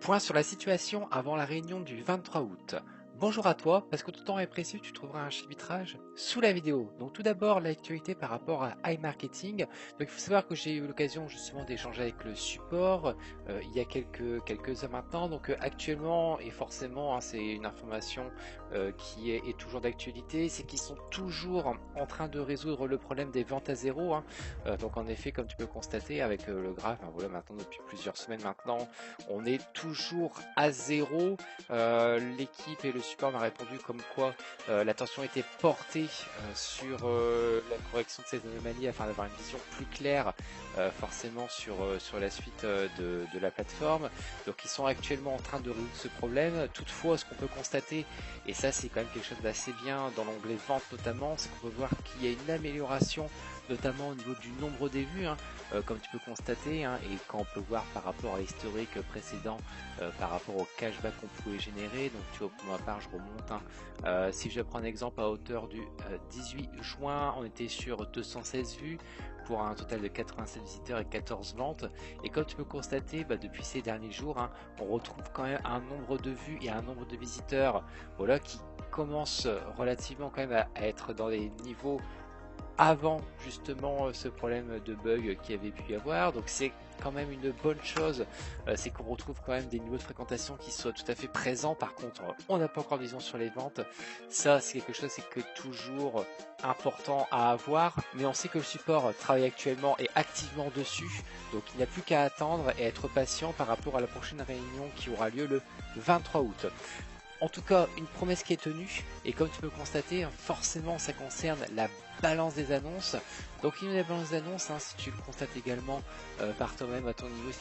Point sur la situation avant la réunion du 23 août. Bonjour à toi, parce que tout temps est précieux, tu trouveras un chiffrage sous la vidéo. Donc tout d'abord, l'actualité par rapport à iMarketing. Donc il faut savoir que j'ai eu l'occasion justement d'échanger avec le support il y a quelques heures maintenant. Donc actuellement, et forcément, c'est une information qui est toujours d'actualité, c'est qu'ils sont toujours en train de résoudre le problème des ventes à zéro. Donc en effet, comme tu peux constater avec le graphe, voilà, maintenant depuis plusieurs semaines maintenant, on est toujours à zéro. L'équipe et le support m'a répondu comme quoi l'attention était portée sur la correction de ces anomalies afin d'avoir une vision plus claire forcément sur la suite de la plateforme. Donc ils sont actuellement en train de résoudre ce problème. Toutefois, ce qu'on peut constater, et ça c'est quand même quelque chose d'assez bien dans l'onglet vente notamment, c'est qu'on peut voir qu'il y a une amélioration notamment au niveau du nombre des vues, comme tu peux constater, et quand on peut voir par rapport à l'historique précédent, par rapport au cashback qu'on pouvait générer. Donc tu vois, pour ma part je remonte, si je prends un exemple à hauteur du 18 juin, on était sur 216 vues pour un total de 87 visiteurs et 14 ventes. Et comme tu peux constater, depuis ces derniers jours, on retrouve quand même un nombre de vues et un nombre de visiteurs, voilà, qui commence relativement quand même à être dans les niveaux avant justement ce problème de bug qu'il y avait pu y avoir. Donc c'est quand même une bonne chose, c'est qu'on retrouve quand même des niveaux de fréquentation qui soient tout à fait présents. Par contre, on n'a pas encore de vision sur les ventes. Ça c'est quelque chose que toujours important à avoir, mais on sait que le support travaille actuellement et activement dessus, donc il n'y a plus qu'à attendre et être patient par rapport à la prochaine réunion qui aura lieu le 23 août. En tout cas, une promesse qui est tenue, et comme tu peux constater, forcément ça concerne la balance des annonces. Donc il y a la balance d'annonces, si tu le constates également par toi-même à ton niveau, si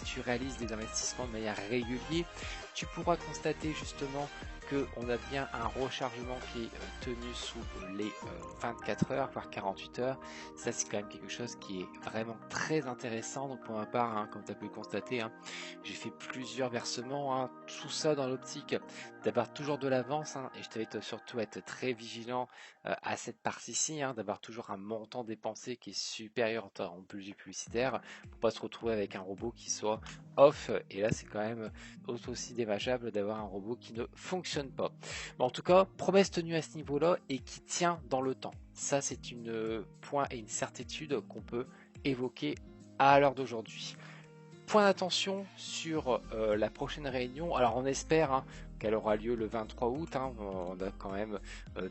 tu réalises des investissements de manière régulière, tu pourras constater justement qu'on a bien un rechargement qui est tenu sous les 24 heures, voire 48 heures. Ça c'est quand même quelque chose qui est vraiment très intéressant. Donc pour ma part, comme tu as pu le constater, j'ai fait plusieurs versements, tout ça dans l'optique d'avoir toujours de l'avance, et je t'invite surtout à être très vigilant à cette partie-ci, d'avoir toujours un montant dépensé qui est supérieur en budget publicitaire pour pas se retrouver avec un robot qui soit off, et là c'est quand même aussi dommageable d'avoir un robot qui ne fonctionne pas. Bon, en tout cas, promesse tenue à ce niveau-là et qui tient dans le temps. Ça c'est une point et une certitude qu'on peut évoquer à l'heure d'aujourd'hui. Point d'attention sur la prochaine réunion. Alors on espère qu'elle aura lieu le 23 août. On a quand même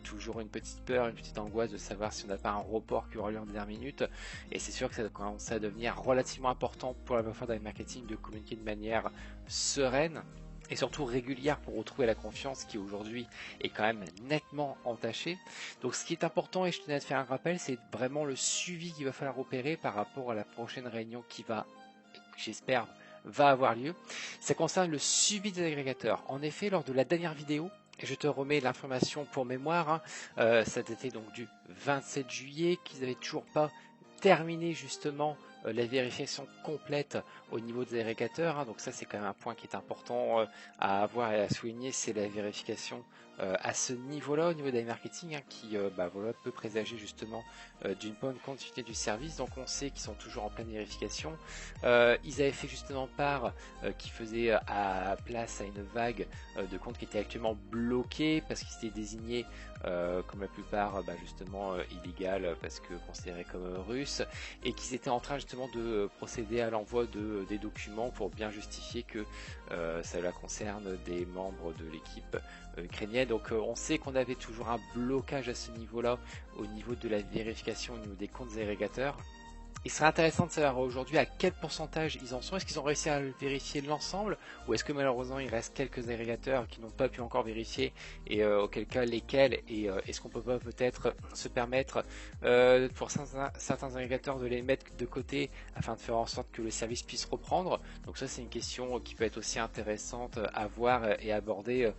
toujours une petite peur, une petite angoisse de savoir si on n'a pas un report qui aura lieu en dernière minute. Et c'est sûr que ça commence à devenir relativement important pour la plateforme d'iMarketing de communiquer de manière sereine et surtout régulière pour retrouver la confiance qui aujourd'hui est quand même nettement entachée. Donc ce qui est important, et je tenais à te faire un rappel, c'est vraiment le suivi qu'il va falloir opérer par rapport à la prochaine réunion qui va, j'espère, va avoir lieu. Ça concerne le suivi des agrégateurs. En effet, lors de la dernière vidéo, je te remets l'information pour mémoire, ça datait donc du 27 juillet, qu'ils n'avaient toujours pas terminé justement la vérification complète au niveau des agrégateurs, donc ça c'est quand même un point qui est important à avoir et à souligner, c'est la vérification à ce niveau-là, au niveau des marketing, qui voilà, peut présager justement d'une bonne continuité du service. Donc on sait qu'ils sont toujours en pleine vérification. Ils avaient fait justement part qui faisait place à une vague de comptes qui étaient actuellement bloqués parce qu'ils étaient désignés comme la plupart justement illégal parce que considérés comme russes, et qu'ils étaient en train justement de procéder à l'envoi des documents pour bien justifier que cela concerne des membres de l'équipe ukrainienne. Donc on sait qu'on avait toujours un blocage à ce niveau-là, au niveau de la vérification, au niveau des comptes agrégateurs. Il serait intéressant de savoir aujourd'hui à quel pourcentage ils en sont. Est-ce qu'ils ont réussi à vérifier l'ensemble, ou est-ce que malheureusement il reste quelques agrégateurs qui n'ont pas pu encore vérifier, et auquel cas lesquels, et est-ce qu'on peut pas peut-être se permettre pour certains agrégateurs de les mettre de côté afin de faire en sorte que le service puisse reprendre. Donc ça c'est une question qui peut être aussi intéressante à voir et aborder,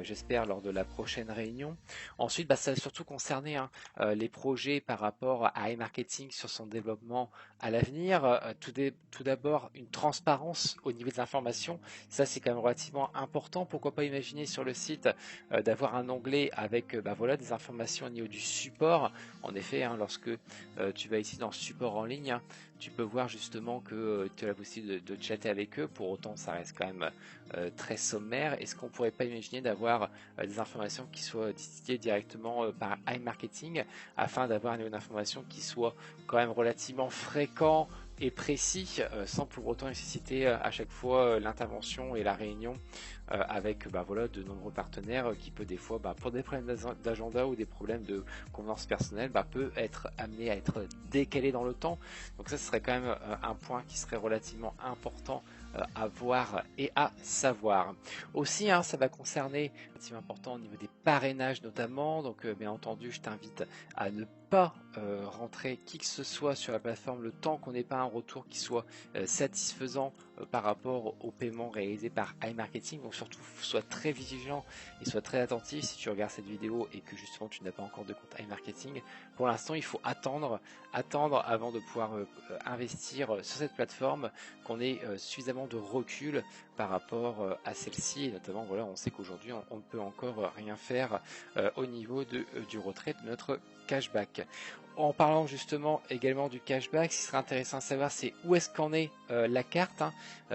j'espère, lors de la prochaine réunion. Ensuite, ça va surtout concerner les projets par rapport à iMarketing sur son développement à l'avenir. Tout d'abord, une transparence au niveau des informations. Ça, c'est quand même relativement important. Pourquoi pas imaginer sur le site d'avoir un onglet avec voilà, des informations au niveau du support. En effet, lorsque tu vas ici dans le support en ligne, tu peux voir justement que tu as la possibilité de chatter avec eux. Pour autant, ça reste quand même très sommaire. Est-ce qu'on pourrait pas imaginer d'avoir des informations qui soient distillées directement par iMarketing afin d'avoir un niveau d'information qui soit quand même relativement fréquent et précis, sans pour autant nécessiter à chaque fois l'intervention et la réunion avec voilà, de nombreux partenaires qui peut des fois, pour des problèmes d'agenda ou des problèmes de convenance personnelle, peut être amené à être décalé dans le temps. Donc ça, ce serait quand même un point qui serait relativement important à voir et à savoir. Aussi, ça va concerner, c'est important au niveau des parrainages notamment, donc bien entendu, je t'invite à ne pas rentrer qui que ce soit sur la plateforme le temps qu'on n'ait pas un retour qui soit satisfaisant par rapport au paiement réalisé par iMarketing. Donc surtout, sois très vigilant et sois très attentif si tu regardes cette vidéo et que justement tu n'as pas encore de compte iMarketing. Pour l'instant, il faut attendre avant de pouvoir investir sur cette plateforme, qu'on ait suffisamment de recul par rapport à celle-ci. Et notamment, voilà, on sait qu'aujourd'hui, on ne peut encore rien faire au niveau du retrait de notre cashback. En parlant justement également du cashback, ce qui serait intéressant à savoir, c'est où est-ce qu'en est la carte.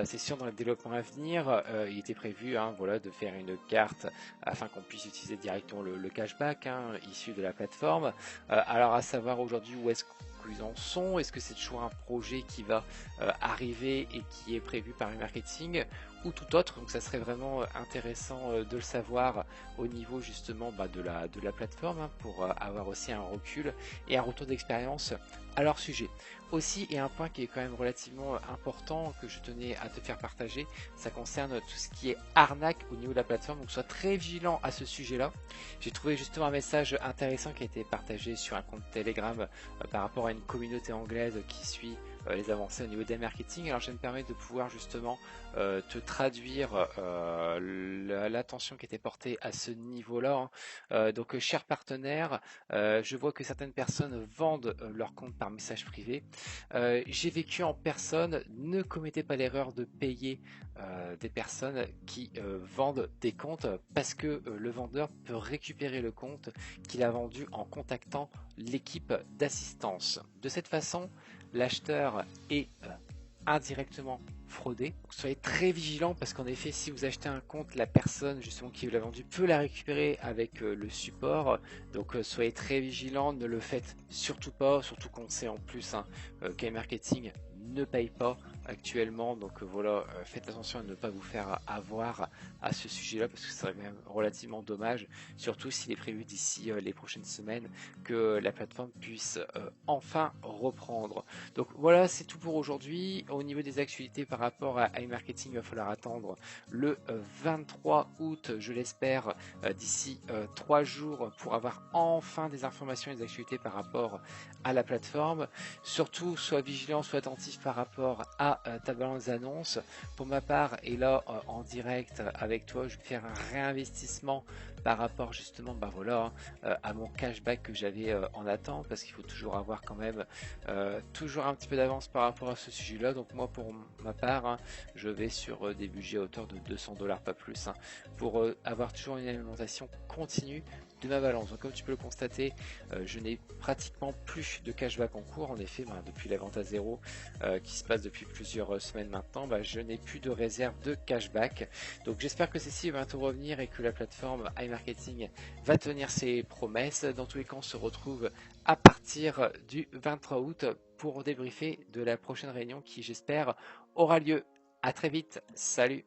C'est sûr, dans le développement à venir, il était prévu voilà, de faire une carte afin qu'on puisse utiliser directement le cashback issu de la plateforme. Alors à savoir aujourd'hui où est-ce qu'ils en sont, est-ce que c'est toujours un projet qui va arriver et qui est prévu par le marketing ou tout autre. Donc ça serait vraiment intéressant de le savoir au niveau justement de la plateforme pour avoir aussi un recul et un retour d'expérience à leur sujet. Aussi, et un point qui est quand même relativement important que je tenais à te faire partager, ça concerne tout ce qui est arnaque au niveau de la plateforme, donc sois très vigilant à ce sujet-là. J'ai trouvé justement un message intéressant qui a été partagé sur un compte Telegram par rapport à une communauté anglaise qui suit les avancées au niveau des marketing. Alors je me permets de pouvoir justement te traduire l'attention qui était portée à ce niveau-là. Donc chers partenaires, je vois que certaines personnes vendent leur compte par message privé. J'ai vécu en personne, ne commettez pas l'erreur de payer des personnes qui vendent des comptes parce que le vendeur peut récupérer le compte qu'il a vendu en contactant l'équipe d'assistance. De cette façon, l'acheteur est indirectement fraudé. Donc, soyez très vigilant parce qu'en effet, si vous achetez un compte, la personne justement qui vous l'a vendu peut la récupérer avec le support. Donc soyez très vigilant, ne le faites surtout pas, surtout qu'on sait en plus qu'iMarketing ne paye pas actuellement, donc voilà, faites attention à ne pas vous faire avoir à ce sujet là parce que ce serait même relativement dommage, surtout s'il est prévu d'ici les prochaines semaines que la plateforme puisse enfin reprendre. Donc voilà, c'est tout pour aujourd'hui. Au niveau des actualités par rapport à iMarketing, il va falloir attendre le 23 août, je l'espère, d'ici 3 jours pour avoir enfin des informations et des actualités par rapport à la plateforme. Surtout, sois vigilant, sois attentif par rapport à ta balance d'annonce. Pour ma part, et là en direct avec toi, je vais faire un réinvestissement par rapport justement voilà, à mon cashback que j'avais en attente, parce qu'il faut toujours avoir quand même toujours un petit peu d'avance par rapport à ce sujet là. Donc moi pour ma part, je vais sur des budgets à hauteur de 200$, pas plus, pour avoir toujours une alimentation continue de ma balance. Donc comme tu peux le constater, je n'ai pratiquement plus de cashback en cours. En effet, depuis la vente à zéro qui se passe depuis plusieurs semaines maintenant, je n'ai plus de réserve de cashback. Donc j'espère que ceci va te revenir et que la plateforme iMarketing va tenir ses promesses. Dans tous les cas, on se retrouve à partir du 23 août pour débriefer de la prochaine réunion qui, j'espère, aura lieu. À très vite. Salut.